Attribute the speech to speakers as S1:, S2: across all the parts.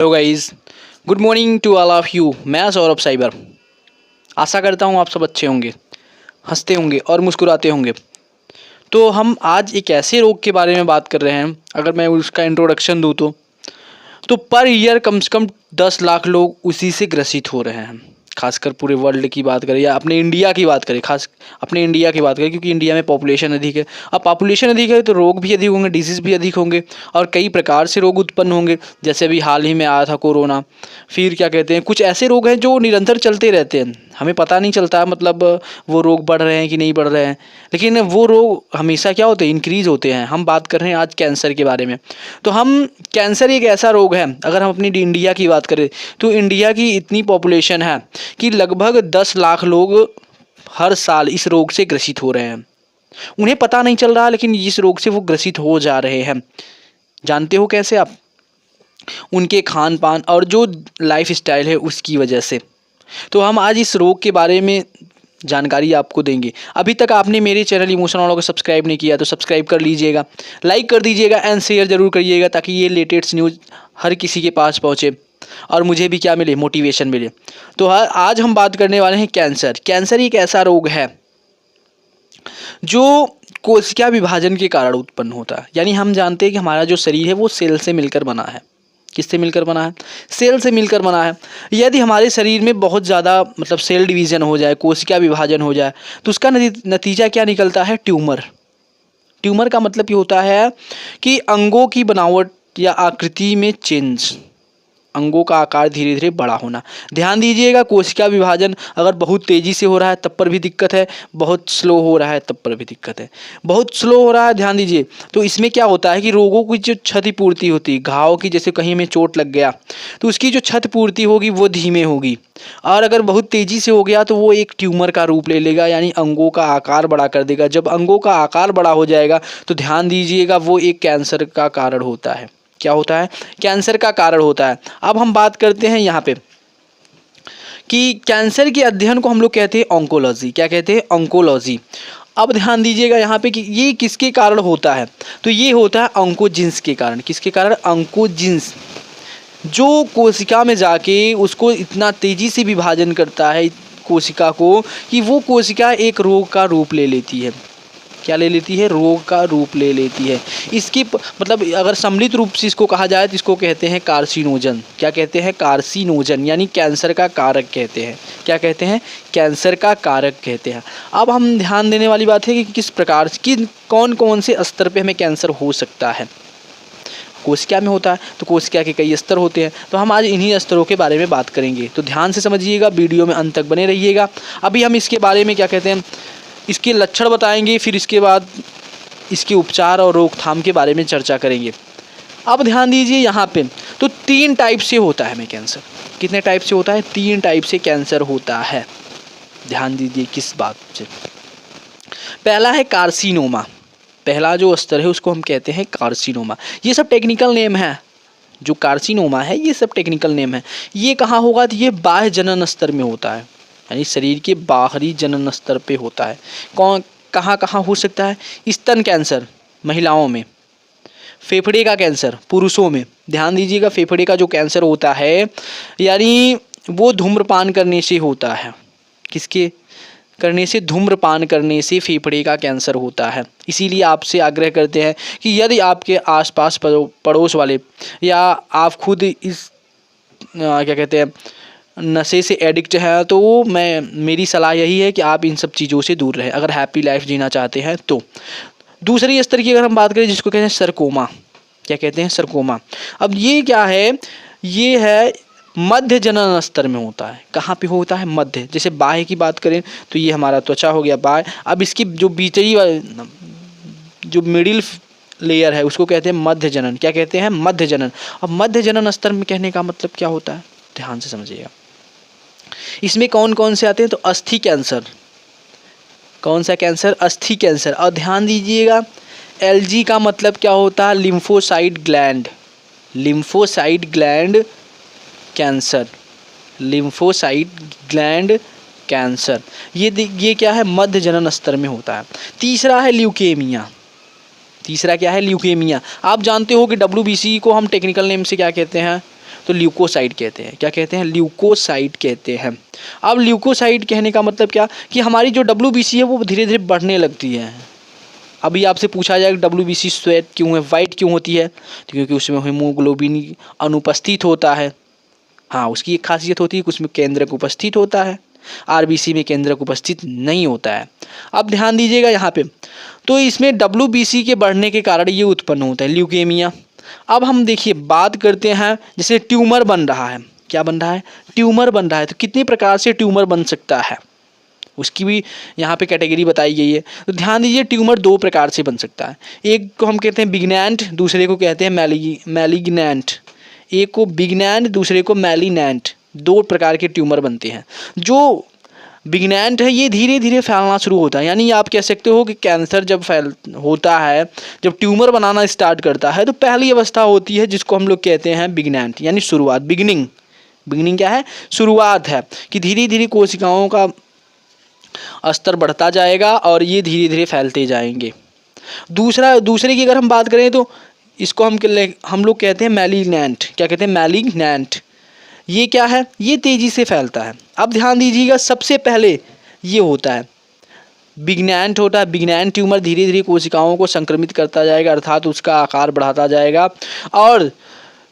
S1: Hello guys, good morning to all of you. मैं Saurabh cyber. आशा करता हूँ आप सब अच्छे होंगे, हंसते होंगे और मुस्कुराते होंगे। तो हम आज एक ऐसे रोग के बारे में बात कर रहे हैं, अगर मैं उसका इंट्रोडक्शन दूँ तो पर ईयर कम से कम 10 लाख लोग उसी से ग्रसित हो रहे हैं। खासकर पूरे वर्ल्ड की बात करें या अपने इंडिया की बात करें, खास अपने इंडिया की बात करें, क्योंकि इंडिया में पॉपुलेशन अधिक है। अब पॉपुलेशन अधिक है तो रोग भी अधिक होंगे, डिजीज़ भी अधिक होंगे और कई प्रकार से रोग उत्पन्न होंगे। जैसे अभी हाल ही में आया था कोरोना। फिर क्या कहते हैं, कुछ ऐसे रोग हैं जो निरंतर चलते रहते हैं, हमें पता नहीं चलता मतलब वो रोग बढ़ रहे हैं कि नहीं बढ़ रहे हैं, लेकिन वो रोग हमेशा क्या होते हैं, इंक्रीज़ होते हैं। हम बात कर रहे हैं आज कैंसर के बारे में। तो हम कैंसर एक ऐसा रोग है, अगर हम अपनी इंडिया की बात करें तो इंडिया की इतनी पॉपुलेशन है कि लगभग 10 लाख लोग हर साल इस रोग से ग्रसित हो रहे हैं। उन्हें पता नहीं चल रहा, लेकिन इस रोग से वो ग्रसित हो जा रहे हैं। जानते हो कैसे आप? उनके खान पान और जो लाइफ स्टाइल है उसकी वजह से। तो हम आज इस रोग के बारे में जानकारी आपको देंगे। अभी तक आपने मेरे चैनल इमोशन वालों को सब्सक्राइब नहीं किया तो सब्सक्राइब कर लीजिएगा, लाइक कर दीजिएगा एंड शेयर ज़रूर करिएगा, ताकि ये लेटेस्ट न्यूज़ हर किसी के पास पहुँचे और मुझे भी क्या मिले, मोटिवेशन मिले। तो आज हम बात करने वाले हैं कैंसर। कैंसर एक ऐसा रोग है जो कोशिका विभाजन के कारण उत्पन्न होता है। यानी हम जानते हैं कि हमारा जो शरीर है वो सेल से मिलकर बना है। किससे मिलकर बना है? सेल से मिलकर बना है। यदि हमारे शरीर में बहुत ज़्यादा मतलब सेल डिवीज़न हो जाए, कोशिका विभाजन हो जाए, तो उसका नतीजा क्या निकलता है? ट्यूमर। ट्यूमर का मतलब ये होता है कि अंगों की बनावट या आकृति में चेंज, अंगों का आकार धीरे धीरे बड़ा होना। ध्यान दीजिएगा, कोशिका विभाजन अगर बहुत तेज़ी से हो रहा है तब पर भी दिक्कत है, बहुत स्लो हो रहा है तब पर भी दिक्कत है। बहुत स्लो हो रहा है, ध्यान दीजिए, तो इसमें क्या होता है कि रोगों की जो क्षतिपूर्ति होती है, घाव की, जैसे कहीं में चोट लग गया तो उसकी जो क्षतिपूर्ति होगी वो धीमे होगी। और अगर बहुत तेज़ी से हो गया तो वो एक ट्यूमर का रूप ले लेगा, यानी अंगों का आकार बड़ा कर देगा। जब अंगों का आकार बड़ा हो जाएगा तो ध्यान दीजिएगा वो एक कैंसर का कारण होता है। क्या होता है? कैंसर का कारण होता है। अब हम बात करते हैं यहाँ पे कि कैंसर के अध्ययन को हम लोग कहते हैं ऑन्कोलॉजी। क्या कहते हैं? ऑन्कोलॉजी। अब ध्यान दीजिएगा यहाँ पे कि ये किसके कारण होता है, तो ये होता है ऑन्कोजिन्स के कारण। किसके कारण? ऑन्कोजिन्स, जो कोशिका में जाके उसको इतना तेज़ी से विभाजन करता है कोशिका को कि वो कोशिका एक रोग का रूप ले लेती है। क्या ले लेती है? रोग का रूप ले लेती है। इसकी मतलब अगर सम्मिलित रूप से इसको कहा जाए तो इसको कहते हैं कार्सिनोजन। क्या कहते हैं? कार्सिनोजन, यानी कैंसर का कारक कहते हैं। क्या कहते हैं? कैंसर का कारक कहते हैं। अब हम ध्यान देने वाली बात है कि किस प्रकार की कौन कौन से स्तर पे हमें कैंसर हो सकता है। कोशिका में होता है तो कोशिका के कई स्तर होते हैं, तो हम आज इन्हीं स्तरों के बारे में बात करेंगे। तो ध्यान से समझिएगा, वीडियो में अंत तक बने रहिएगा। अभी हम इसके बारे में क्या कहते हैं, इसके लक्षण बताएंगे, फिर इसके बाद इसके उपचार और रोकथाम के बारे में चर्चा करेंगे। अब ध्यान दीजिए यहाँ पे, तो 3 टाइप से होता है हमें कैंसर। कितने टाइप से होता है? 3 टाइप से कैंसर होता है। ध्यान दीजिए किस बात से। पहला है कार्सिनोमा। पहला जो स्तर है उसको हम कहते हैं कार्सिनोमा। ये सब टेक्निकल नेम है, जो कार्सिनोमा है ये सब टेक्निकल नेम है। ये कहाँ होगा? तो ये बाह्य जनन स्तर में होता है, यानी शरीर के बाहरी जनन स्तर पे होता है। कहाँ कहाँ हो सकता है? स्तन कैंसर महिलाओं में, फेफड़े का कैंसर पुरुषों में। ध्यान दीजिएगा, फेफड़े का जो कैंसर होता है यानी वो धूम्रपान करने से होता है। किसके करने से? धूम्रपान करने से फेफड़े का कैंसर होता है। इसीलिए आपसे आग्रह करते हैं कि यदि आपके आसपास पड़ोस वाले या आप खुद इस क्या कहते हैं नशे से एडिक्ट है तो मेरी सलाह यही है कि आप इन सब चीज़ों से दूर रहें, अगर हैप्पी लाइफ जीना चाहते हैं तो। दूसरी स्तर की अगर हम बात करें जिसको कहते हैं सरकोमा। क्या कहते हैं? सरकोमा। अब ये क्या है? ये है मध्य जनन स्तर में होता है। कहाँ पे होता है? मध्य। जैसे बाह्य की बात करें तो ये हमारा त्वचा हो गया बाह्य। अब इसकी जो भीतरी जो मिडिल लेयर है उसको कहते हैं मध्य जनन। क्या कहते हैं? मध्य जनन। अब मध्य जनन स्तर में कहने का मतलब क्या होता है? ध्यान से समझिएगा। इसमें कौन कौन से आते हैं? तो अस्थि कैंसर। कौन सा कैंसर? अस्थि कैंसर। और ध्यान दीजिएगा, एलजी का मतलब क्या होता है? Lymphocyte gland. Lymphocyte gland cancer. Lymphocyte gland cancer. ये क्या है? मध्य जनन स्तर में होता है। तीसरा है ल्यूकेमिया। तीसरा क्या है? ल्यूकेमिया। आप जानते हो कि WBC को हम टेक्निकल नेम से क्या कहते हैं? तो ल्यूकोसाइट कहते हैं। क्या कहते हैं? ल्यूकोसाइट कहते हैं। अब ल्यूकोसाइट कहने का मतलब क्या कि हमारी जो WBC है वो धीरे धीरे बढ़ने लगती है। अभी आपसे पूछा जाए WBC श्वेत क्यों है, वाइट क्यों होती है, तो क्योंकि उसमें हीमोग्लोबिन अनुपस्थित होता है। हाँ, उसकी एक खासियत होती है कि उसमें केंद्रक उपस्थित होता है, RBC में केंद्रक उपस्थित नहीं होता है। अब ध्यान दीजिएगा यहाँ पे, तो इसमें WBC के बढ़ने के कारण ये उत्पन्न होता है ल्यूकेमिया। अब हम देखिए बात करते हैं, जैसे ट्यूमर बन रहा है। क्या बन रहा है? ट्यूमर बन रहा है। तो कितने प्रकार से ट्यूमर बन सकता है उसकी भी यहाँ पे कैटेगरी बताई गई है। तो ध्यान दीजिए, ट्यूमर दो प्रकार से बन सकता है। एक को हम कहते हैं बिग्नैंट, दूसरे को कहते हैं मैलिग्नैंट। एक को बिग्नैंट, दूसरे को मैलिग्नैंट। दो प्रकार के ट्यूमर बनते हैं। जो बिग्नैंट है ये धीरे धीरे फैलना शुरू होता है, यानी आप कह सकते हो कि कैंसर जब होता है, जब ट्यूमर बनाना स्टार्ट करता है, तो पहली अवस्था होती है जिसको हम लोग कहते हैं बिग्नैंट, यानी शुरुआत, बिगिनिंग। बिगिनिंग क्या है? शुरुआत है कि धीरे धीरे कोशिकाओं का स्तर बढ़ता जाएगा और ये धीरे धीरे फैलते जाएंगे। दूसरे की अगर हम बात करें तो इसको हम लोग कहते हैं मैलिग्नैंट। क्या कहते हैं? मैलिग्नैंट। ये क्या है? ये तेज़ी से फैलता है। अब ध्यान दीजिएगा, सबसे पहले ये होता है बिग्नैंट होता है। बिग्नैंट ट्यूमर धीरे धीरे कोशिकाओं को संक्रमित करता जाएगा, अर्थात उसका आकार बढ़ाता जाएगा, और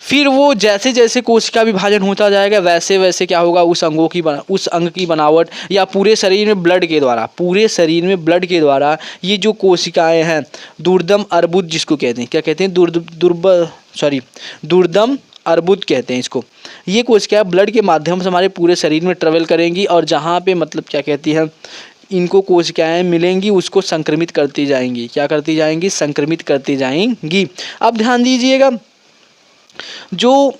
S1: फिर वो जैसे जैसे कोशिका विभाजन होता जाएगा वैसे वैसे क्या होगा, उस अंग की बनावट या पूरे शरीर में ब्लड के द्वारा ये जो कोशिकाएं हैं, दुर्दम अर्बुद जिसको कहते हैं, क्या कहते हैं? दुर्दम अर्बुद कहते हैं इसको। ये कोशिकाएं ब्लड के माध्यम से हमारे पूरे शरीर में ट्रेवल करेंगी और जहाँ पे मतलब क्या कहती हैं, इनको कोशिकाएं मिलेंगी उसको संक्रमित करती जाएंगी। क्या करती जाएंगी? संक्रमित करती जाएंगी। अब ध्यान दीजिएगा, जो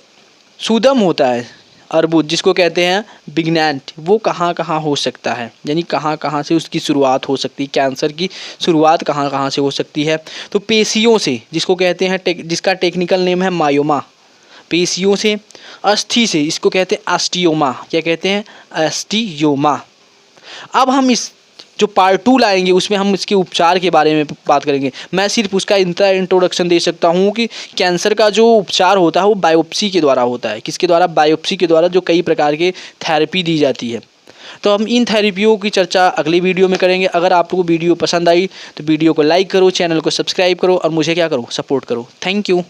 S1: सुदम होता है अर्बुद जिसको कहते हैं बिग्नैंट, वो कहाँ कहाँ हो सकता है, यानी कहाँ कहाँ से उसकी शुरुआत हो सकती है, कैंसर की शुरुआत कहाँ कहाँ से हो सकती है? तो पेशियों से, जिसको कहते हैं जिसका टेक्निकल नेम है मायोमा। पेशियों से। अस्थि से, इसको कहते हैं ऑस्टियोमा। क्या कहते हैं? ऑस्टियोमा। अब हम इस जो पार्ट 2 लाएंगे उसमें हम इसके उपचार के बारे में बात करेंगे। मैं सिर्फ उसका इंट्रोडक्शन दे सकता हूँ कि कैंसर का जो उपचार होता है वो बायोप्सी के द्वारा होता है। किसके द्वारा? बायोप्सी के द्वारा, जो कई प्रकार के थेरेपी दी जाती है। तो हम इन थेरेपियों की चर्चा अगली वीडियो में करेंगे। अगर आप लोगों को वीडियो पसंद आई तो वीडियो को लाइक करो, चैनल को सब्सक्राइब करो और मुझे क्या करो? सपोर्ट करो। Thank you.